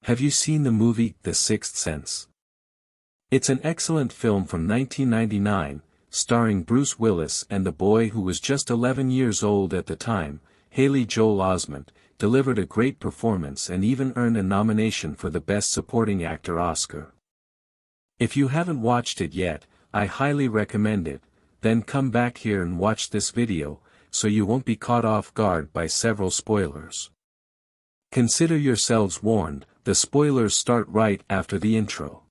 Have you seen the movie The Sixth Sense? It's an excellent film from 1999, starring Bruce Willis and the boy who was just 11 years old at the time, Haley Joel Osment, delivered a great performance and even earned a nomination for the Best Supporting Actor Oscar. If you haven't watched it yet, I highly recommend it, then come back here and watch this video, so you won't be caught off guard by several spoilers. Consider yourselves warned, the spoilers start right after the intro.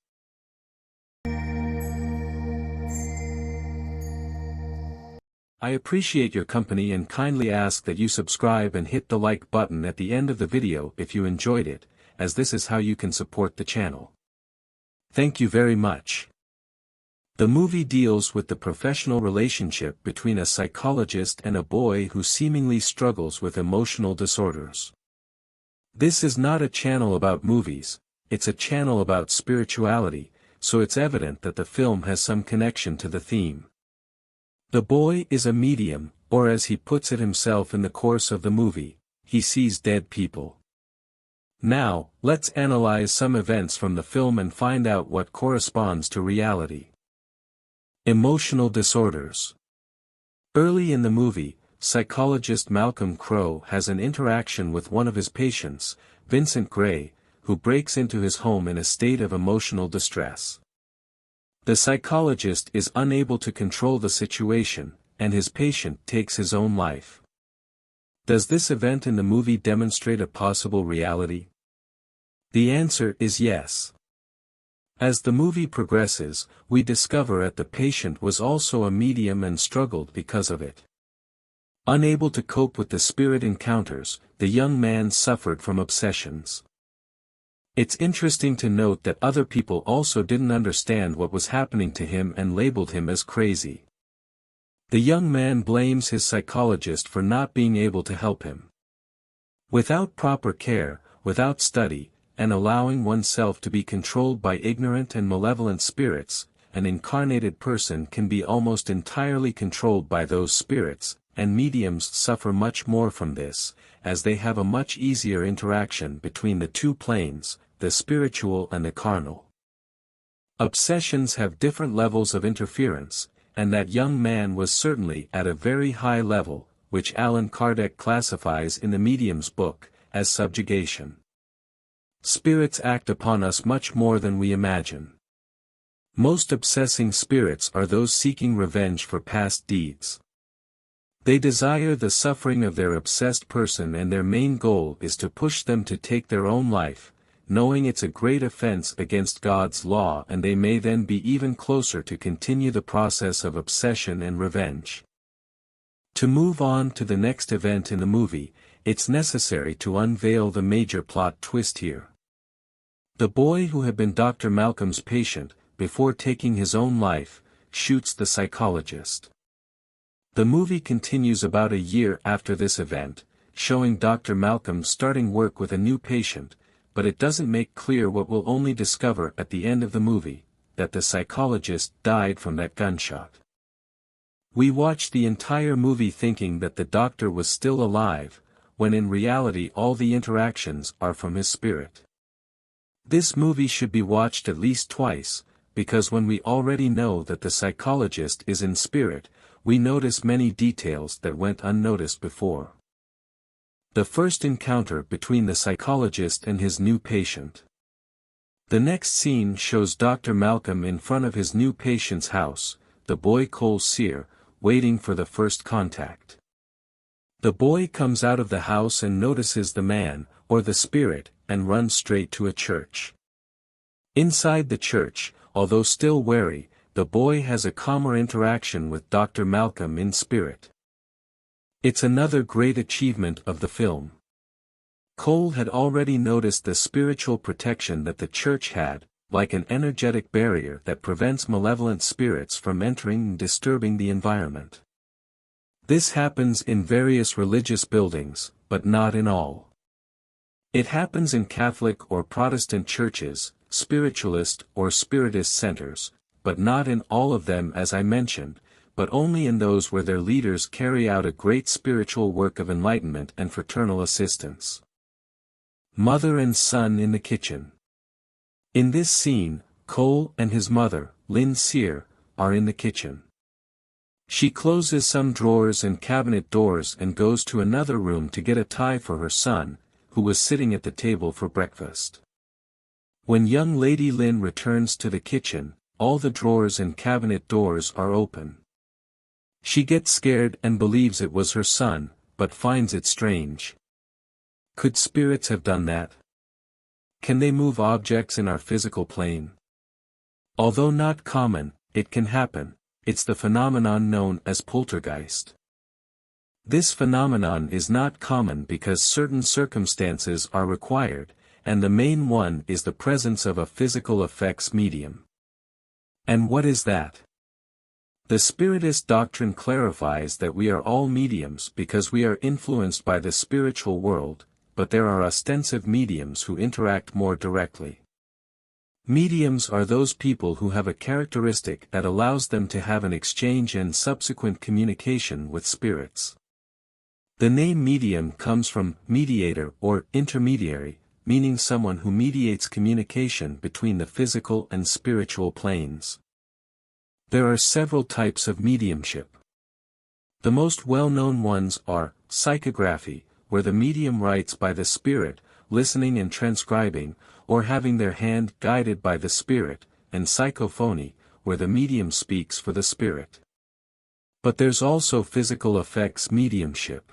I appreciate your company and kindly ask that you subscribe and hit the like button at the end of the video if you enjoyed it, as this is how you can support the channel. Thank you very much. The movie deals with the professional relationship between a psychologist and a boy who seemingly struggles with emotional disorders. This is not a channel about movies, it's a channel about spirituality, so it's evident that the film has some connection to the theme. The boy is a medium, or as he puts it himself in the course of the movie, he sees dead people. Now, let's analyze some events from the film and find out what corresponds to reality. Emotional disorders. Early in the movie, psychologist Malcolm Crowe has an interaction with one of his patients, Vincent Gray, who breaks into his home in a state of emotional distress. The psychologist is unable to control the situation, and his patient takes his own life. Does this event in the movie demonstrate a possible reality? The answer is yes. As the movie progresses, we discover that the patient was also a medium and struggled because of it. Unable to cope with the spirit encounters, the young man suffered from obsessions. It's interesting to note that other people also didn't understand what was happening to him and labeled him as crazy. The young man blames his psychologist for not being able to help him. Without proper care, without study, and allowing oneself to be controlled by ignorant and malevolent spirits, an incarnated person can be almost entirely controlled by those spirits, and mediums suffer much more from this, as they have a much easier interaction between the two planes, the spiritual and the carnal. Obsessions have different levels of interference, and that young man was certainly at a very high level, which Allan Kardec classifies in the Medium's book, as subjugation. Spirits act upon us much more than we imagine. Most obsessing spirits are those seeking revenge for past deeds. They desire the suffering of their obsessed person, and their main goal is to push them to take their own life, knowing it's a great offense against God's law, and they may then be even closer to continue the process of obsession and revenge. To move on to the next event in the movie, it's necessary to unveil the major plot twist here. The boy who had been Dr. Malcolm's patient, before taking his own life, shoots the psychologist. The movie continues about a year after this event, showing Dr. Malcolm starting work with a new patient, but it doesn't make clear what we'll only discover at the end of the movie, that the psychologist died from that gunshot. We watched the entire movie thinking that the doctor was still alive, when in reality all the interactions are from his spirit. This movie should be watched at least twice, because when we already know that the psychologist is in spirit, we notice many details that went unnoticed before. The first encounter between the psychologist and his new patient. The next scene shows Dr. Malcolm in front of his new patient's house, the boy Cole Sear, waiting for the first contact. The boy comes out of the house and notices the man, or the spirit, and runs straight to a church. Inside the church, although still wary, the boy has a calmer interaction with Dr. Malcolm in spirit. It's another great achievement of the film. Cole had already noticed the spiritual protection that the church had, like an energetic barrier that prevents malevolent spirits from entering and disturbing the environment. This happens in various religious buildings, but not in all. It happens in Catholic or Protestant churches, spiritualist or spiritist centers, but not in all of them as I mentioned, but only in those where their leaders carry out a great spiritual work of enlightenment and fraternal assistance. Mother and son in the kitchen. In this scene, Cole and his mother, Lynn Sear, are in the kitchen. She closes some drawers and cabinet doors and goes to another room to get a tie for her son, who was sitting at the table for breakfast. When young Lady Lynn returns to the kitchen, all the drawers and cabinet doors are open. She gets scared and believes it was her son, but finds it strange. Could spirits have done that? Can they move objects in our physical plane? Although not common, it can happen. It's the phenomenon known as poltergeist. This phenomenon is not common because certain circumstances are required, and the main one is the presence of a physical effects medium. And what is that? The Spiritist doctrine clarifies that we are all mediums because we are influenced by the spiritual world, but there are ostensive mediums who interact more directly. Mediums are those people who have a characteristic that allows them to have an exchange and subsequent communication with spirits. The name medium comes from mediator or intermediary, meaning someone who mediates communication between the physical and spiritual planes. There are several types of mediumship. The most well-known ones are psychography, where the medium writes by the spirit, listening and transcribing, or having their hand guided by the spirit, and psychophony, where the medium speaks for the spirit. But there's also physical effects mediumship.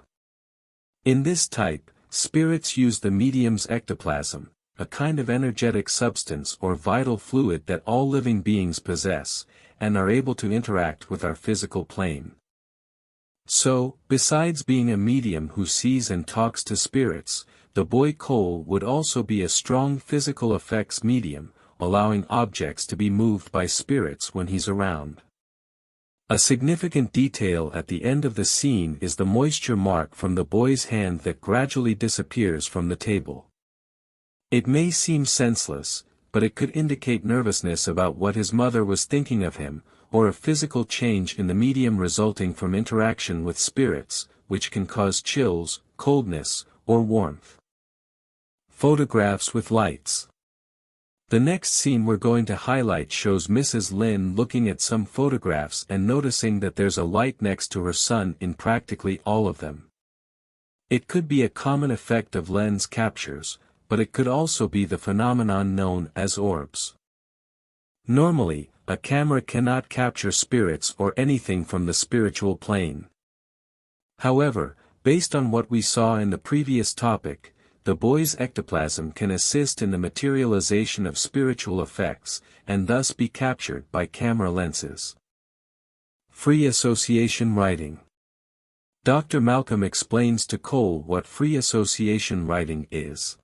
In this type, spirits use the medium's ectoplasm, a kind of energetic substance or vital fluid that all living beings possess, and are able to interact with our physical plane. So, besides being a medium who sees and talks to spirits, the boy Cole would also be a strong physical effects medium, allowing objects to be moved by spirits when he's around. A significant detail at the end of the scene is the moisture mark from the boy's hand that gradually disappears from the table. It may seem senseless, but it could indicate nervousness about what his mother was thinking of him, or a physical change in the medium resulting from interaction with spirits, which can cause chills, coldness, or warmth. Photographs with lights. The next scene we're going to highlight shows Mrs. Lynn looking at some photographs and noticing that there's a light next to her son in practically all of them. It could be a common effect of lens captures, but it could also be the phenomenon known as orbs. Normally, a camera cannot capture spirits or anything from the spiritual plane. However, based on what we saw in the previous topic, the boy's ectoplasm can assist in the materialization of spiritual effects, and thus be captured by camera lenses. Free association writing. Dr. Malcolm explains to Cole what free association writing is.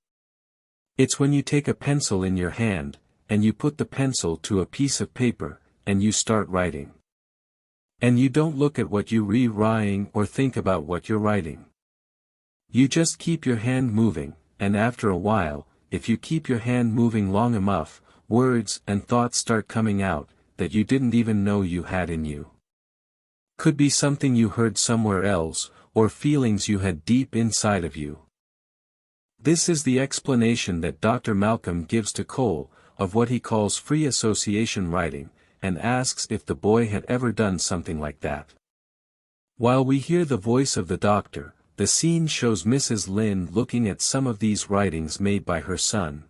It's when you take a pencil in your hand, and you put the pencil to a piece of paper, and you start writing. And you don't look at what you're writing or think about what you're writing. You just keep your hand moving, and after a while, if you keep your hand moving long enough, words and thoughts start coming out, that you didn't even know you had in you. Could be something you heard somewhere else, or feelings you had deep inside of you. This is the explanation that Dr. Malcolm gives to Cole, of what he calls free association writing, and asks if the boy had ever done something like that. While we hear the voice of the doctor, the scene shows Mrs. Lynn looking at some of these writings made by her son.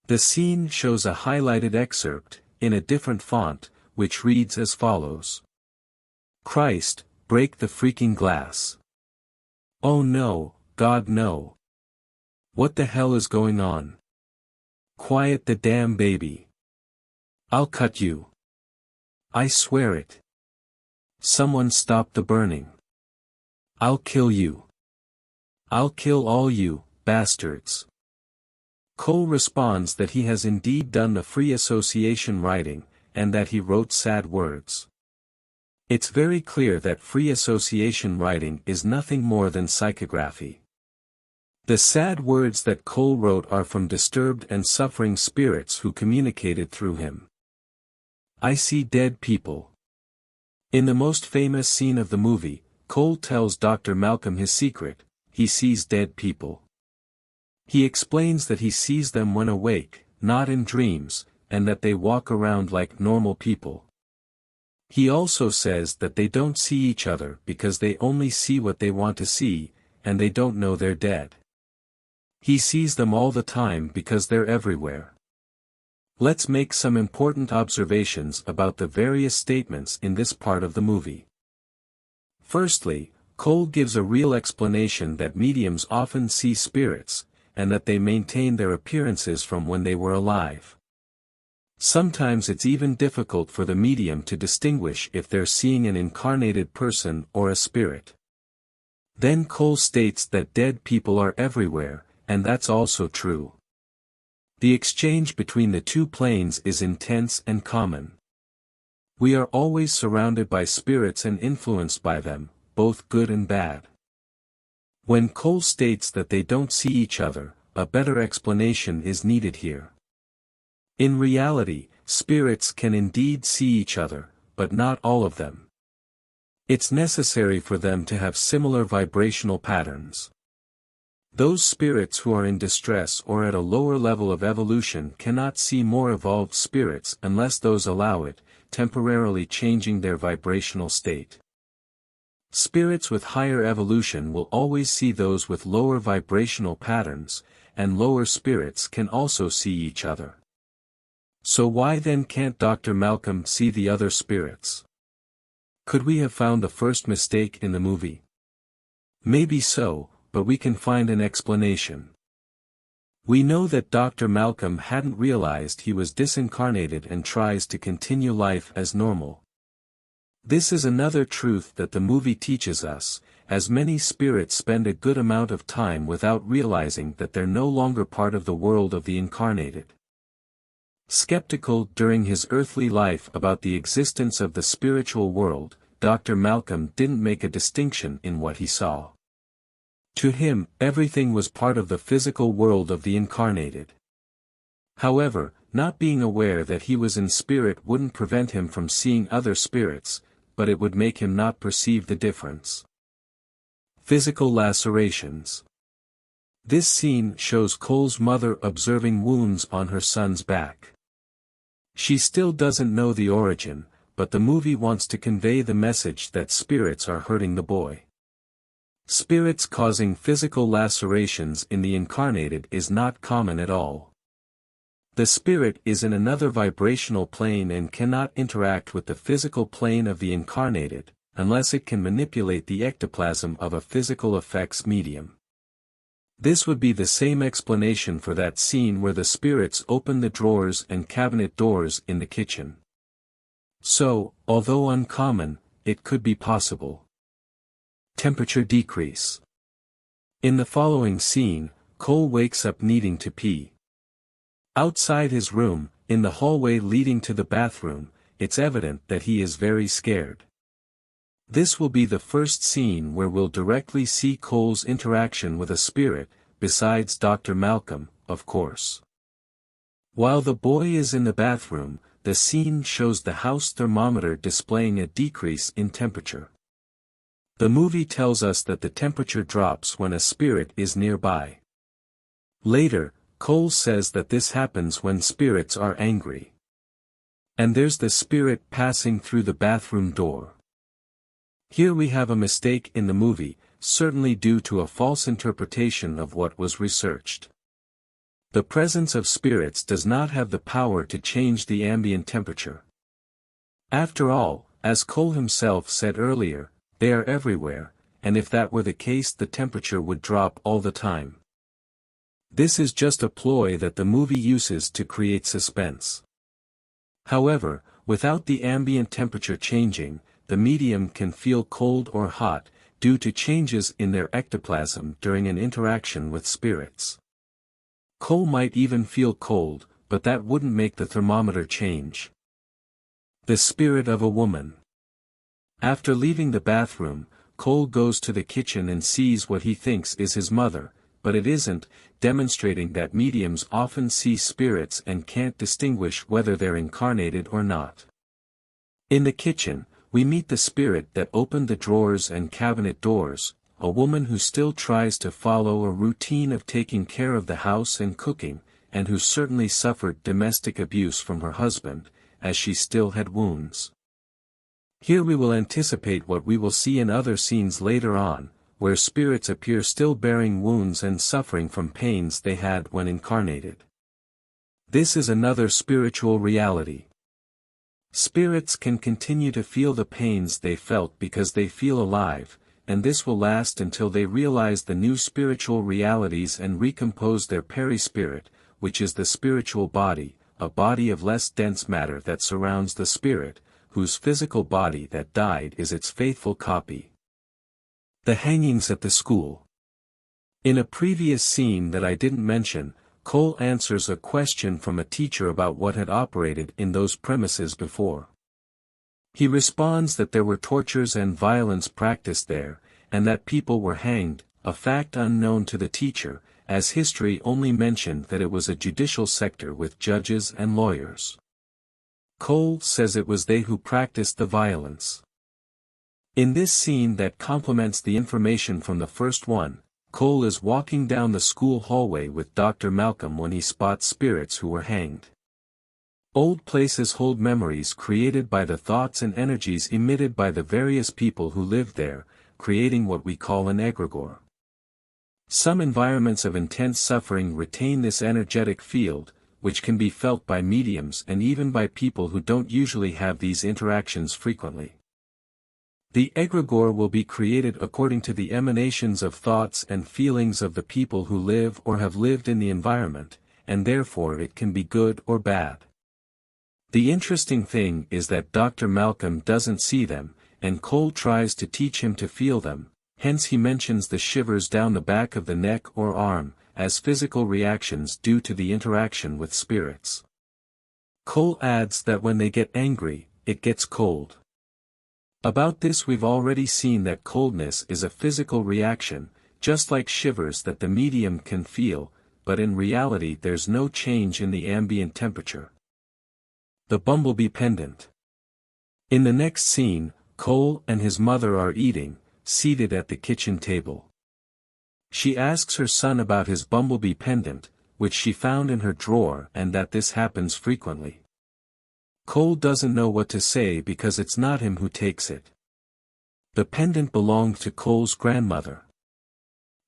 The scene shows a highlighted excerpt, in a different font, which reads as follows. Christ, break the freaking glass. Oh no, God no. What the hell is going on? Quiet the damn baby. I'll cut you. I swear it. Someone stop the burning. I'll kill you. I'll kill all you, bastards. Cole responds that he has indeed done the free association writing, and that he wrote sad words. It's very clear that free association writing is nothing more than psychography. The sad words that Cole wrote are from disturbed and suffering spirits who communicated through him. I see dead people. In the most famous scene of the movie, Cole tells Dr. Malcolm his secret, he sees dead people. He explains that he sees them when awake, not in dreams, and that they walk around like normal people. He also says that they don't see each other because they only see what they want to see, and they don't know they're dead. He sees them all the time because they're everywhere. Let's make some important observations about the various statements in this part of the movie. Firstly, Cole gives a real explanation that mediums often see spirits, and that they maintain their appearances from when they were alive. Sometimes it's even difficult for the medium to distinguish if they're seeing an incarnated person or a spirit. Then Cole states that dead people are everywhere, and that's also true. The exchange between the two planes is intense and common. We are always surrounded by spirits and influenced by them, both good and bad. When Cole states that they don't see each other, a better explanation is needed here. In reality, spirits can indeed see each other, but not all of them. It's necessary for them to have similar vibrational patterns. Those spirits who are in distress or at a lower level of evolution cannot see more evolved spirits unless those allow it, temporarily changing their vibrational state. Spirits with higher evolution will always see those with lower vibrational patterns, and lower spirits can also see each other. So why then can't Dr. Malcolm see the other spirits? Could we have found the first mistake in the movie? Maybe so, but we can find an explanation. We know that Dr. Malcolm hadn't realized he was disincarnated and tries to continue life as normal. This is another truth that the movie teaches us, as many spirits spend a good amount of time without realizing that they're no longer part of the world of the incarnated. Skeptical during his earthly life about the existence of the spiritual world, Dr. Malcolm didn't make a distinction in what he saw. To him, everything was part of the physical world of the incarnated. However, not being aware that he was in spirit wouldn't prevent him from seeing other spirits, but it would make him not perceive the difference. Physical lacerations. This scene shows Cole's mother observing wounds on her son's back. She still doesn't know the origin, but the movie wants to convey the message that spirits are hurting the boy. Spirits causing physical lacerations in the incarnated is not common at all. The spirit is in another vibrational plane and cannot interact with the physical plane of the incarnated, unless it can manipulate the ectoplasm of a physical effects medium. This would be the same explanation for that scene where the spirits open the drawers and cabinet doors in the kitchen. So, although uncommon, it could be possible. Temperature decrease. In the following scene, Cole wakes up needing to pee. Outside his room, in the hallway leading to the bathroom, it's evident that he is very scared. This will be the first scene where we'll directly see Cole's interaction with a spirit, besides Dr. Malcolm, of course. While the boy is in the bathroom, the scene shows the house thermometer displaying a decrease in temperature. The movie tells us that the temperature drops when a spirit is nearby. Later, Cole says that this happens when spirits are angry. And there's the spirit passing through the bathroom door. Here we have a mistake in the movie, certainly due to a false interpretation of what was researched. The presence of spirits does not have the power to change the ambient temperature. After all, as Cole himself said earlier, they are everywhere, and if that were the case the temperature would drop all the time. This is just a ploy that the movie uses to create suspense. However, without the ambient temperature changing, the medium can feel cold or hot, due to changes in their ectoplasm during an interaction with spirits. Cole might even feel cold, but that wouldn't make the thermometer change. The spirit of a woman. After leaving the bathroom, Cole goes to the kitchen and sees what he thinks is his mother, but it isn't, demonstrating that mediums often see spirits and can't distinguish whether they're incarnated or not. In the kitchen, we meet the spirit that opened the drawers and cabinet doors, a woman who still tries to follow a routine of taking care of the house and cooking, and who certainly suffered domestic abuse from her husband, as she still had wounds. Here we will anticipate what we will see in other scenes later on, where spirits appear still bearing wounds and suffering from pains they had when incarnated. This is another spiritual reality. Spirits can continue to feel the pains they felt because they feel alive, and this will last until they realize the new spiritual realities and recompose their perispirit, which is the spiritual body, a body of less dense matter that surrounds the spirit, whose physical body that died is its faithful copy. The hangings at the school. In a previous scene that I didn't mention, Cole answers a question from a teacher about what had operated in those premises before. He responds that there were tortures and violence practiced there, and that people were hanged, a fact unknown to the teacher, as history only mentioned that it was a judicial sector with judges and lawyers. Cole says it was they who practiced the violence. In this scene that complements the information from the first one, Cole is walking down the school hallway with Dr. Malcolm when he spots spirits who were hanged. Old places hold memories created by the thoughts and energies emitted by the various people who lived there, creating what we call an egregore. Some environments of intense suffering retain this energetic field, which can be felt by mediums and even by people who don't usually have these interactions frequently. The egregore will be created according to the emanations of thoughts and feelings of the people who live or have lived in the environment, and therefore it can be good or bad. The interesting thing is that Dr. Malcolm doesn't see them, and Cole tries to teach him to feel them, hence he mentions the shivers down the back of the neck or arm, as physical reactions due to the interaction with spirits. Cole adds that when they get angry, it gets cold. About this we've already seen that coldness is a physical reaction, just like shivers that the medium can feel, but in reality there's no change in the ambient temperature. The bumblebee pendant. In the next scene, Cole and his mother are eating, seated at the kitchen table. She asks her son about his bumblebee pendant, which she found in her drawer and that this happens frequently. Cole doesn't know what to say because it's not him who takes it. The pendant belonged to Cole's grandmother.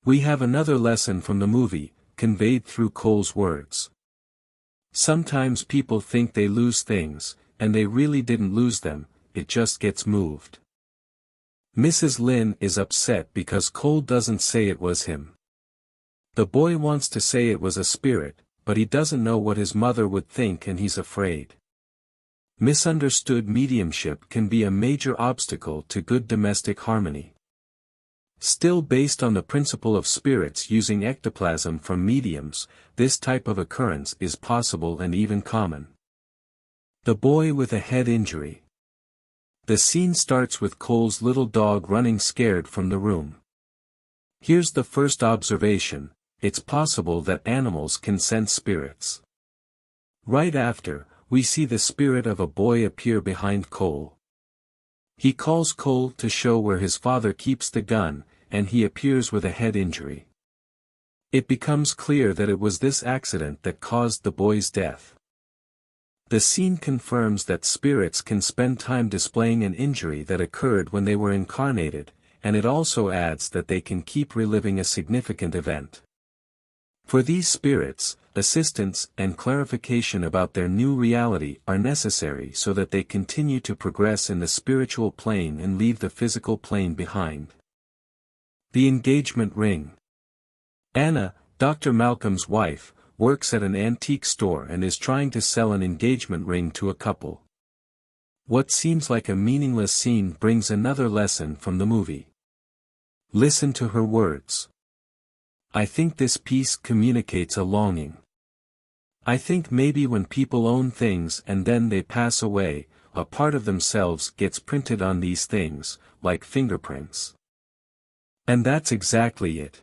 We have another lesson from the movie, conveyed through Cole's words. Sometimes people think they lose things, and they really didn't lose them, it just gets moved. Mrs. Lynn is upset because Cole doesn't say it was him. The boy wants to say it was a spirit, but he doesn't know what his mother would think and he's afraid. Misunderstood mediumship can be a major obstacle to good domestic harmony. Still, based on the principle of spirits using ectoplasm from mediums, this type of occurrence is possible and even common. The boy with a head injury. The scene starts with Cole's little dog running scared from the room. Here's the first observation: it's possible that animals can sense spirits. Right after, we see the spirit of a boy appear behind Cole. He calls Cole to show where his father keeps the gun, and he appears with a head injury. It becomes clear that it was this accident that caused the boy's death. The scene confirms that spirits can spend time displaying an injury that occurred when they were incarnated, and it also adds that they can keep reliving a significant event. For these spirits, assistance and clarification about their new reality are necessary so that they continue to progress in the spiritual plane and leave the physical plane behind. The engagement ring. Anna, Dr. Malcolm's wife, works at an antique store and is trying to sell an engagement ring to a couple. What seems like a meaningless scene brings another lesson from the movie. Listen to her words. I think this piece communicates a longing. I think maybe when people own things and then they pass away, a part of themselves gets printed on these things, like fingerprints. And that's exactly it.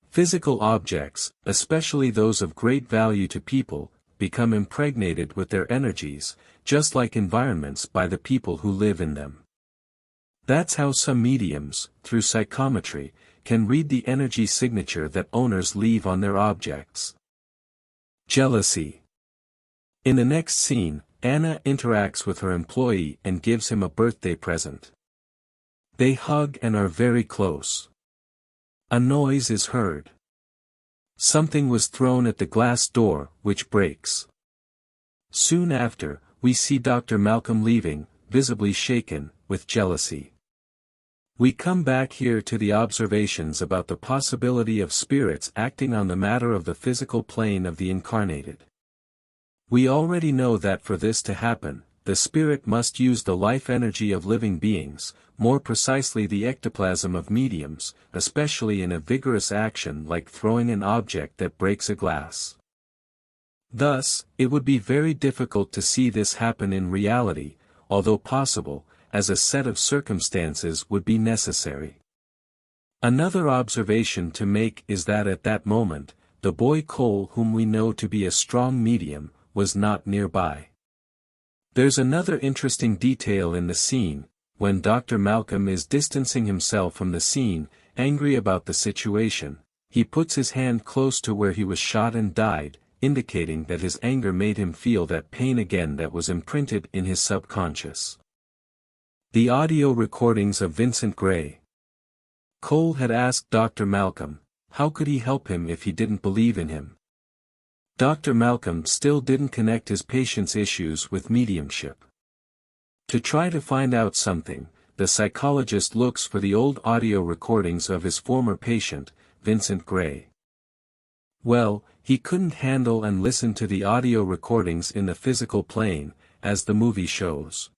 Physical objects, especially those of great value to people, become impregnated with their energies, just like environments by the people who live in them. That's how some mediums, through psychometry, can read the energy signature that owners leave on their objects. Jealousy. In the next scene, Anna interacts with her employee and gives him a birthday present. They hug and are very close. A noise is heard. Something was thrown at the glass door, which breaks. Soon after, we see Dr. Malcolm leaving, visibly shaken with jealousy. We come back here to the observations about the possibility of spirits acting on the matter of the physical plane of the incarnated. We already know that for this to happen, the spirit must use the life energy of living beings, more precisely the ectoplasm of mediums, especially in a vigorous action like throwing an object that breaks a glass. Thus, it would be very difficult to see this happen in reality, although possible, as a set of circumstances would be necessary. Another observation to make is that at that moment, the boy Cole, whom we know to be a strong medium, was not nearby. There's another interesting detail in the scene. When Dr. Malcolm is distancing himself from the scene, angry about the situation, he puts his hand close to where he was shot and died, indicating that his anger made him feel that pain again that was imprinted in his subconscious. The audio recordings of Vincent Gray. Cole had asked Dr. Malcolm, how could he help him if he didn't believe in him? Dr. Malcolm still didn't connect his patient's issues with mediumship. To try to find out something, the psychologist looks for the old audio recordings of his former patient, Vincent Gray. Well, he couldn't handle and listen to the audio recordings in the physical plane, as the movie shows.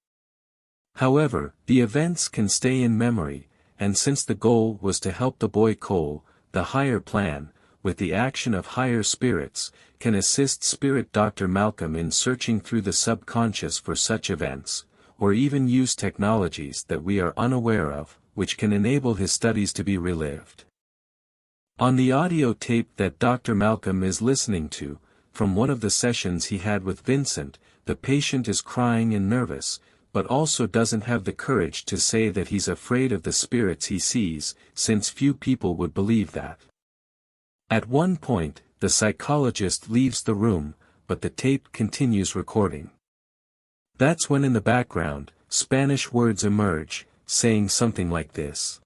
However, the events can stay in memory, and since the goal was to help the boy Cole, the higher plan, with the action of higher spirits, can assist Spirit Dr. Malcolm in searching through the subconscious for such events, or even use technologies that we are unaware of, which can enable his studies to be relived. On the audio tape that Dr. Malcolm is listening to, from one of the sessions he had with Vincent, the patient is crying and nervous, but also doesn't have the courage to say that he's afraid of the spirits he sees, since few people would believe that. At one point, the psychologist leaves the room, but the tape continues recording. That's when in the background, Spanish words emerge, saying something like this.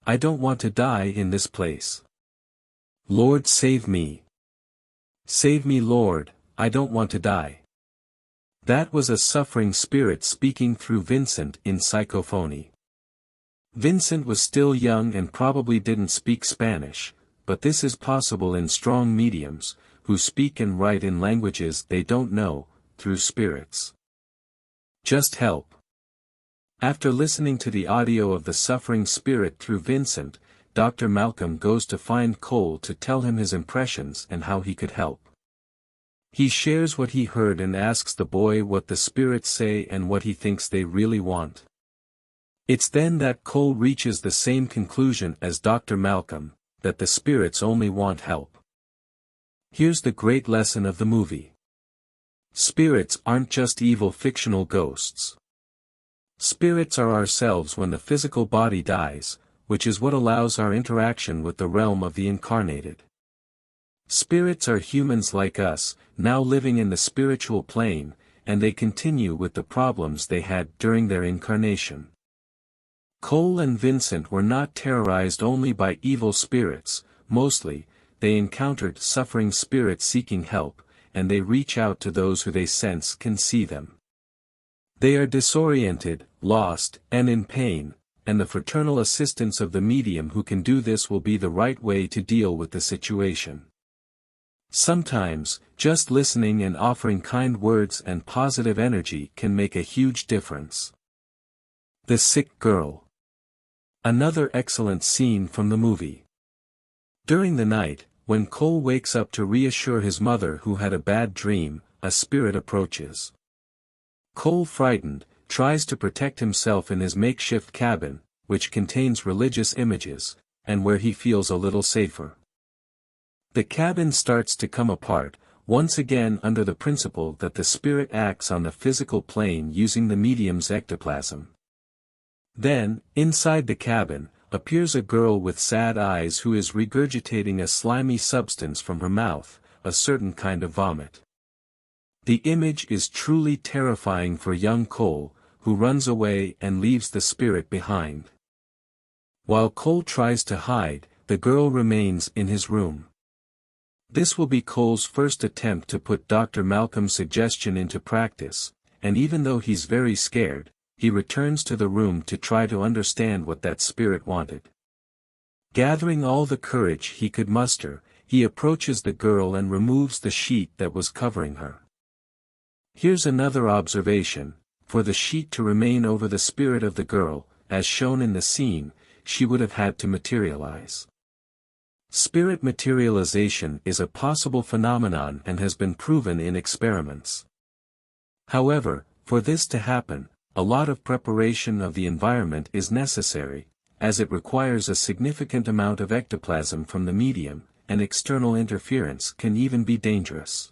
I don't want to die in this place. Lord, save me. Save me, Lord, I don't want to die. That was a suffering spirit speaking through Vincent in psychophony. Vincent was still young and probably didn't speak Spanish, but this is possible in strong mediums, who speak and write in languages they don't know, through spirits. Just help. After listening to the audio of the suffering spirit through Vincent, Dr. Malcolm goes to find Cole to tell him his impressions and how he could help. He shares what he heard and asks the boy what the spirits say and what he thinks they really want. It's then that Cole reaches the same conclusion as Dr. Malcolm, that the spirits only want help. Here's the great lesson of the movie. Spirits aren't just evil fictional ghosts. Spirits are ourselves when the physical body dies, which is what allows our interaction with the realm of the incarnated. Spirits are humans like us, now living in the spiritual plane, and they continue with the problems they had during their incarnation. Cole and Vincent were not terrorized only by evil spirits, mostly, they encountered suffering spirits seeking help, and they reach out to those who they sense can see them. They are disoriented, lost, and in pain, and the fraternal assistance of the medium who can do this will be the right way to deal with the situation. Sometimes, just listening and offering kind words and positive energy can make a huge difference. The sick girl. Another excellent scene from the movie. During the night, when Cole wakes up to reassure his mother who had a bad dream, a spirit approaches. Cole, frightened, tries to protect himself in his makeshift cabin, which contains religious images, and where he feels a little safer. The cabin starts to come apart, once again under the principle that the spirit acts on the physical plane using the medium's ectoplasm. Then, inside the cabin, appears a girl with sad eyes who is regurgitating a slimy substance from her mouth, a certain kind of vomit. The image is truly terrifying for young Cole, who runs away and leaves the spirit behind. While Cole tries to hide, the girl remains in his room. This will be Cole's first attempt to put Dr. Malcolm's suggestion into practice, and even though he's very scared, he returns to the room to try to understand what that spirit wanted. Gathering all the courage he could muster, he approaches the girl and removes the sheet that was covering her. Here's another observation: for the sheet to remain over the spirit of the girl, as shown in the scene, she would have had to materialize. Spirit materialization is a possible phenomenon and has been proven in experiments. However, for this to happen, a lot of preparation of the environment is necessary, as it requires a significant amount of ectoplasm from the medium, and external interference can even be dangerous.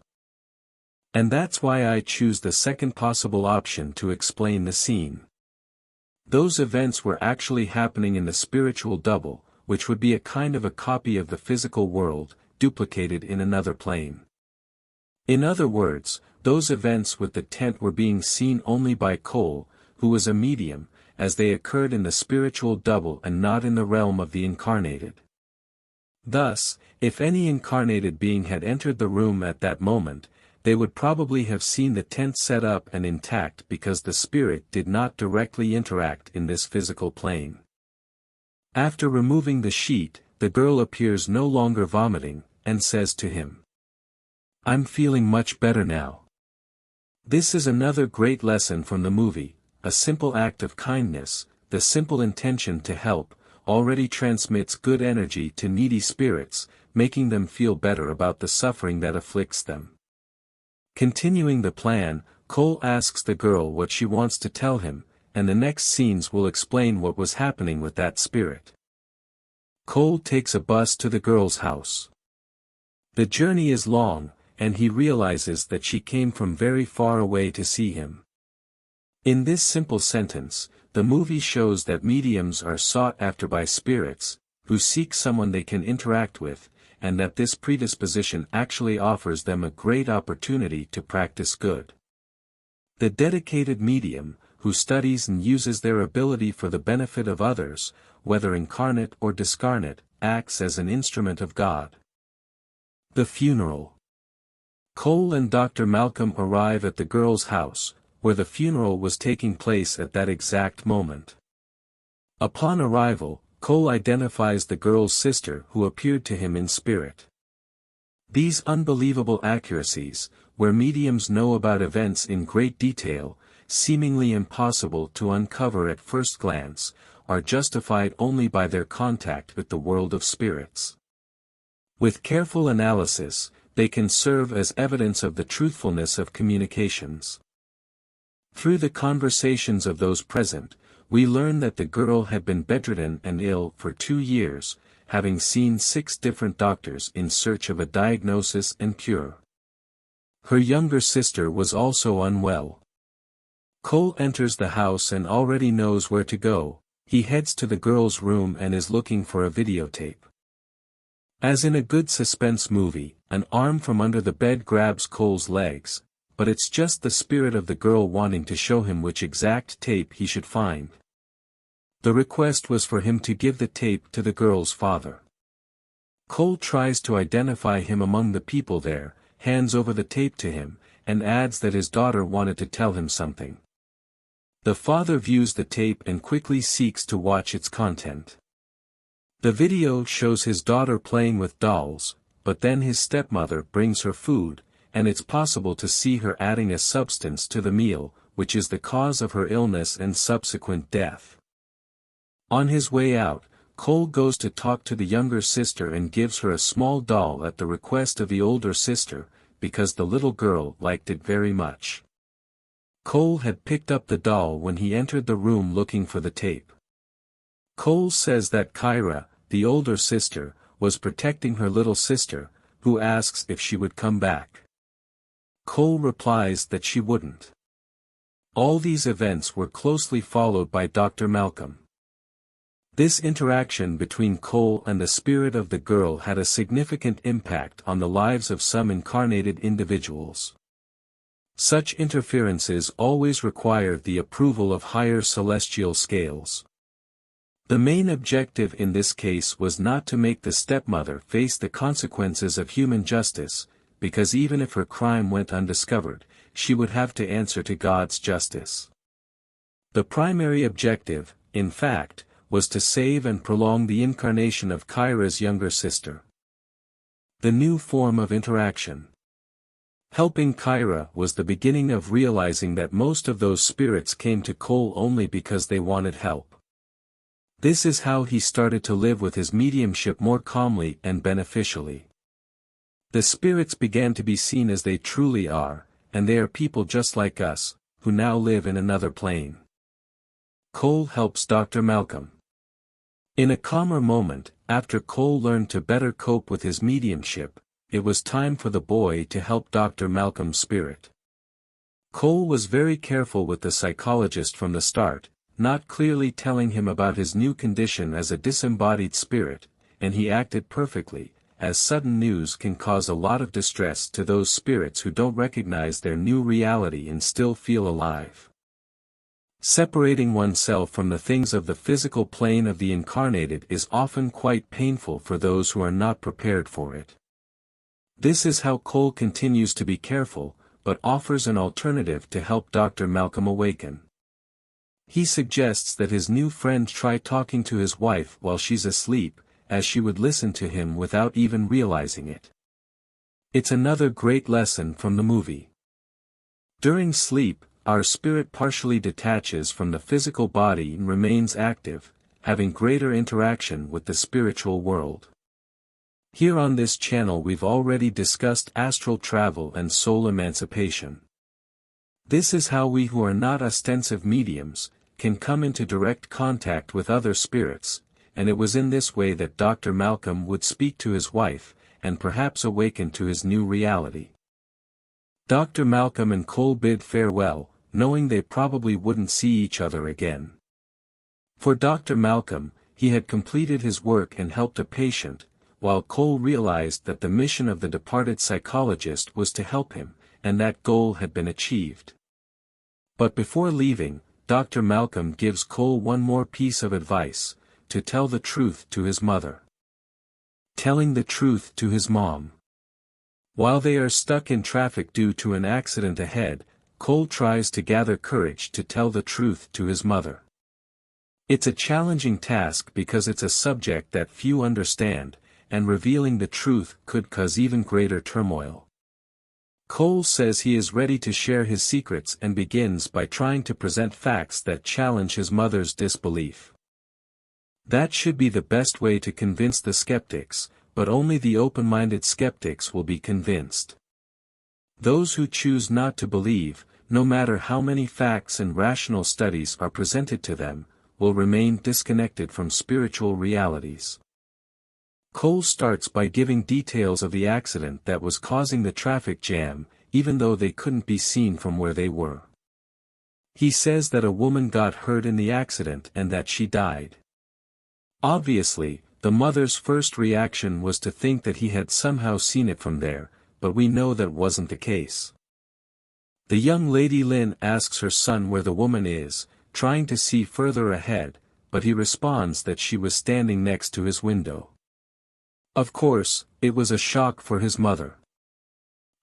And that's why I choose the second possible option to explain the scene. Those events were actually happening in the spiritual double, which would be a kind of a copy of the physical world, duplicated in another plane. In other words, those events with the tent were being seen only by Cole, who was a medium, as they occurred in the spiritual double and not in the realm of the incarnated. Thus, if any incarnated being had entered the room at that moment, they would probably have seen the tent set up and intact because the spirit did not directly interact in this physical plane. After removing the sheet, the girl appears no longer vomiting, and says to him, "I'm feeling much better now." This is another great lesson from the movie: a simple act of kindness, the simple intention to help, already transmits good energy to needy spirits, making them feel better about the suffering that afflicts them. Continuing the plan, Cole asks the girl what she wants to tell him, and the next scenes will explain what was happening with that spirit. Cole takes a bus to the girl's house. The journey is long, and he realizes that she came from very far away to see him. In this simple sentence, the movie shows that mediums are sought after by spirits, who seek someone they can interact with, and that this predisposition actually offers them a great opportunity to practice good. The dedicated medium, who studies and uses their ability for the benefit of others, whether incarnate or discarnate, acts as an instrument of God. The funeral. Cole and Dr. Malcolm arrive at the girl's house, where the funeral was taking place at that exact moment. Upon arrival, Cole identifies the girl's sister who appeared to him in spirit. These unbelievable accuracies, where mediums know about events in great detail, seemingly impossible to uncover at first glance, are justified only by their contact with the world of spirits. With careful analysis, they can serve as evidence of the truthfulness of communications. Through the conversations of those present, we learn that the girl had been bedridden and ill for 2 years, having seen 6 different doctors in search of a diagnosis and cure. Her younger sister was also unwell. Cole enters the house and already knows where to go. He heads to the girl's room and is looking for a videotape. As in a good suspense movie, an arm from under the bed grabs Cole's legs, but it's just the spirit of the girl wanting to show him which exact tape he should find. The request was for him to give the tape to the girl's father. Cole tries to identify him among the people there, hands over the tape to him, and adds that his daughter wanted to tell him something. The father views the tape and quickly seeks to watch its content. The video shows his daughter playing with dolls, but then his stepmother brings her food, and it's possible to see her adding a substance to the meal, which is the cause of her illness and subsequent death. On his way out, Cole goes to talk to the younger sister and gives her a small doll at the request of the older sister, because the little girl liked it very much. Cole had picked up the doll when he entered the room looking for the tape. Cole says that Kyra, the older sister, was protecting her little sister, who asks if she would come back. Cole replies that she wouldn't. All these events were closely followed by Dr. Malcolm. This interaction between Cole and the spirit of the girl had a significant impact on the lives of some incarnated individuals. Such interferences always require the approval of higher celestial scales. The main objective in this case was not to make the stepmother face the consequences of human justice, because even if her crime went undiscovered, she would have to answer to God's justice. The primary objective, in fact, was to save and prolong the incarnation of Kyra's younger sister. The new form of interaction. Helping Kyra was the beginning of realizing that most of those spirits came to Cole only because they wanted help. This is how he started to live with his mediumship more calmly and beneficially. The spirits began to be seen as they truly are, and they are people just like us, who now live in another plane. Cole helps Dr. Malcolm. In a calmer moment, after Cole learned to better cope with his mediumship, it was time for the boy to help Dr. Malcolm's spirit. Cole was very careful with the psychologist from the start, not clearly telling him about his new condition as a disembodied spirit, and he acted perfectly, as sudden news can cause a lot of distress to those spirits who don't recognize their new reality and still feel alive. Separating oneself from the things of the physical plane of the incarnated is often quite painful for those who are not prepared for it. This is how Cole continues to be careful, but offers an alternative to help Dr. Malcolm awaken. He suggests that his new friend try talking to his wife while she's asleep, as she would listen to him without even realizing it. It's another great lesson from the movie. During sleep, our spirit partially detaches from the physical body and remains active, having greater interaction with the spiritual world. Here on this channel we've already discussed astral travel and soul emancipation. This is how we who are not ostensive mediums, can come into direct contact with other spirits, and it was in this way that Dr. Malcolm would speak to his wife, and perhaps awaken to his new reality. Dr. Malcolm and Cole bid farewell, knowing they probably wouldn't see each other again. For Dr. Malcolm, he had completed his work and helped a patient, while Cole realized that the mission of the departed psychologist was to help him, and that goal had been achieved. But before leaving, Dr. Malcolm gives Cole one more piece of advice: to tell the truth to his mother. Telling the truth to his mom. While they are stuck in traffic due to an accident ahead, Cole tries to gather courage to tell the truth to his mother. It's a challenging task because it's a subject that few understand, and revealing the truth could cause even greater turmoil. Cole says he is ready to share his secrets and begins by trying to present facts that challenge his mother's disbelief. That should be the best way to convince the skeptics, but only the open-minded skeptics will be convinced. Those who choose not to believe, no matter how many facts and rational studies are presented to them, will remain disconnected from spiritual realities. Cole starts by giving details of the accident that was causing the traffic jam, even though they couldn't be seen from where they were. He says that a woman got hurt in the accident and that she died. Obviously, the mother's first reaction was to think that he had somehow seen it from there, but we know that wasn't the case. The young lady Lynn asks her son where the woman is, trying to see further ahead, but he responds that she was standing next to his window. Of course, it was a shock for his mother.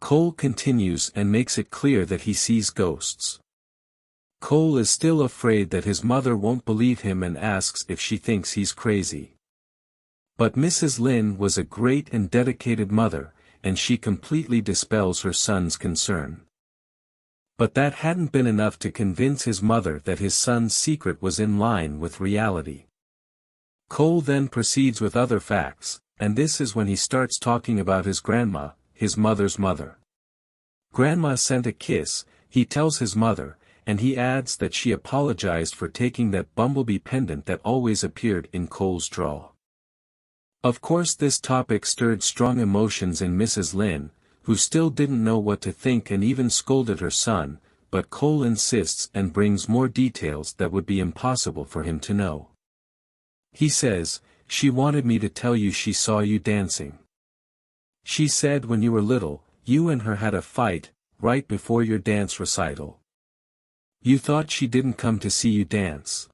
Cole continues and makes it clear that he sees ghosts. Cole is still afraid that his mother won't believe him and asks if she thinks he's crazy. But Mrs. Lynn was a great and dedicated mother, and she completely dispels her son's concern. But that hadn't been enough to convince his mother that his son's secret was in line with reality. Cole then proceeds with other facts, and this is when he starts talking about his grandma, his mother's mother. Grandma sent a kiss, he tells his mother, and he adds that she apologized for taking that bumblebee pendant that always appeared in Cole's drawer. Of course, this topic stirred strong emotions in Mrs. Lynn, who still didn't know what to think and even scolded her son, but Cole insists and brings more details that would be impossible for him to know. He says, "She wanted me to tell you she saw you dancing. She said when you were little, you and her had a fight, right before your dance recital. You thought she didn't come to see you dance.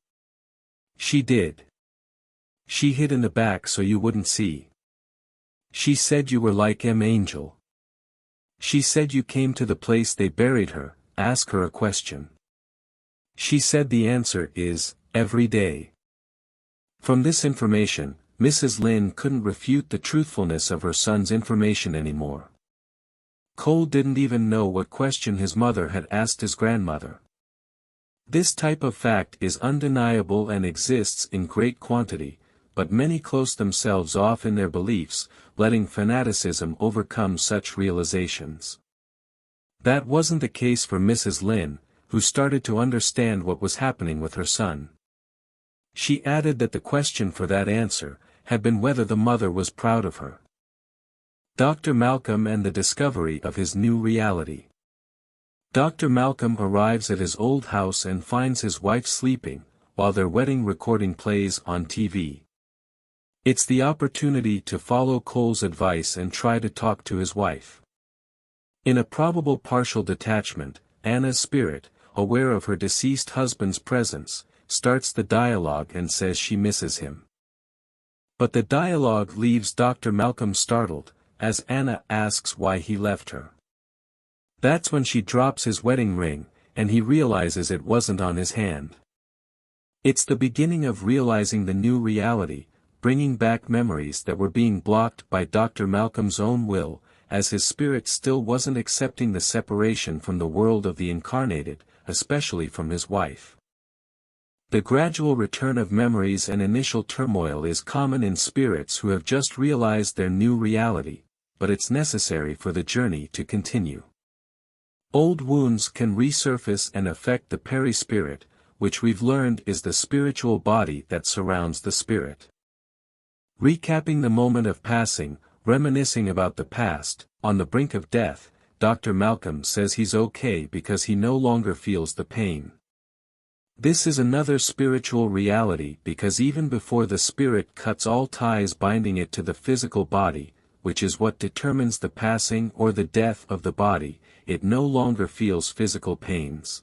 She did. She hid in the back so you wouldn't see. She said you were like Angel. She said you came to the place they buried her, ask her a question. She said the answer is, every day." From this information, Mrs. Lin couldn't refute the truthfulness of her son's information anymore. Cole didn't even know what question his mother had asked his grandmother. This type of fact is undeniable and exists in great quantity, but many close themselves off in their beliefs, letting fanaticism overcome such realizations. That wasn't the case for Mrs. Lin, who started to understand what was happening with her son. She added that the question for that answer had been whether the mother was proud of her. Dr. Malcolm and the discovery of his new reality. Dr. Malcolm arrives at his old house and finds his wife sleeping, while their wedding recording plays on TV. It's the opportunity to follow Cole's advice and try to talk to his wife. In a probable partial detachment, Anna's spirit, aware of her deceased husband's presence, starts the dialogue and says she misses him. But the dialogue leaves Dr. Malcolm startled, as Anna asks why he left her. That's when she drops his wedding ring, and he realizes it wasn't on his hand. It's the beginning of realizing the new reality, bringing back memories that were being blocked by Dr. Malcolm's own will, as his spirit still wasn't accepting the separation from the world of the incarnated, especially from his wife. The gradual return of memories and initial turmoil is common in spirits who have just realized their new reality, but it's necessary for the journey to continue. Old wounds can resurface and affect the perispirit, which we've learned is the spiritual body that surrounds the spirit. Recapping the moment of passing, reminiscing about the past, on the brink of death, Dr. Malcolm says he's okay because he no longer feels the pain. This is another spiritual reality because even before the spirit cuts all ties binding it to the physical body, which is what determines the passing or the death of the body, it no longer feels physical pains.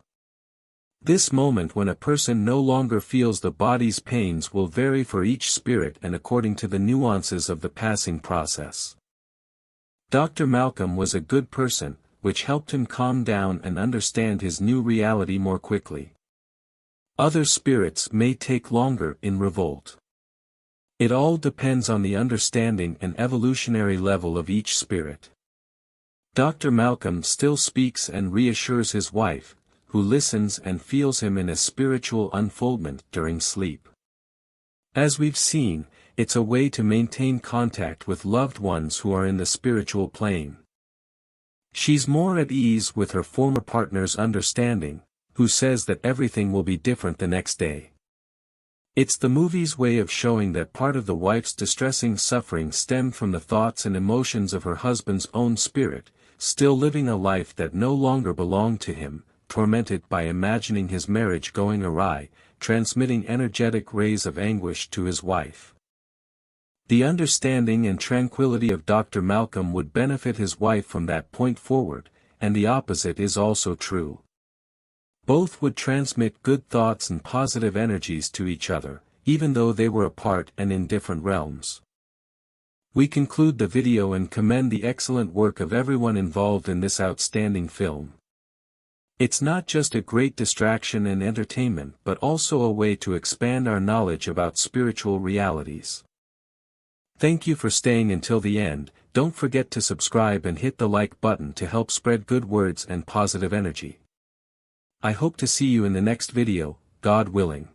This moment when a person no longer feels the body's pains will vary for each spirit and according to the nuances of the passing process. Dr. Malcolm was a good person, which helped him calm down and understand his new reality more quickly. Other spirits may take longer in revolt. It all depends on the understanding and evolutionary level of each spirit. Dr. Malcolm still speaks and reassures his wife, who listens and feels him in a spiritual unfoldment during sleep. As we've seen, it's a way to maintain contact with loved ones who are in the spiritual plane. She's more at ease with her former partner's understanding, who says that everything will be different the next day. It's the movie's way of showing that part of the wife's distressing suffering stemmed from the thoughts and emotions of her husband's own spirit, still living a life that no longer belonged to him, tormented by imagining his marriage going awry, transmitting energetic rays of anguish to his wife. The understanding and tranquility of Dr. Malcolm would benefit his wife from that point forward, and the opposite is also true. Both would transmit good thoughts and positive energies to each other, even though they were apart and in different realms. We conclude the video and commend the excellent work of everyone involved in this outstanding film. It's not just a great distraction and entertainment but also a way to expand our knowledge about spiritual realities. Thank you for staying until the end. Don't forget to subscribe and hit the like button to help spread good words and positive energy. I hope to see you in the next video, God willing.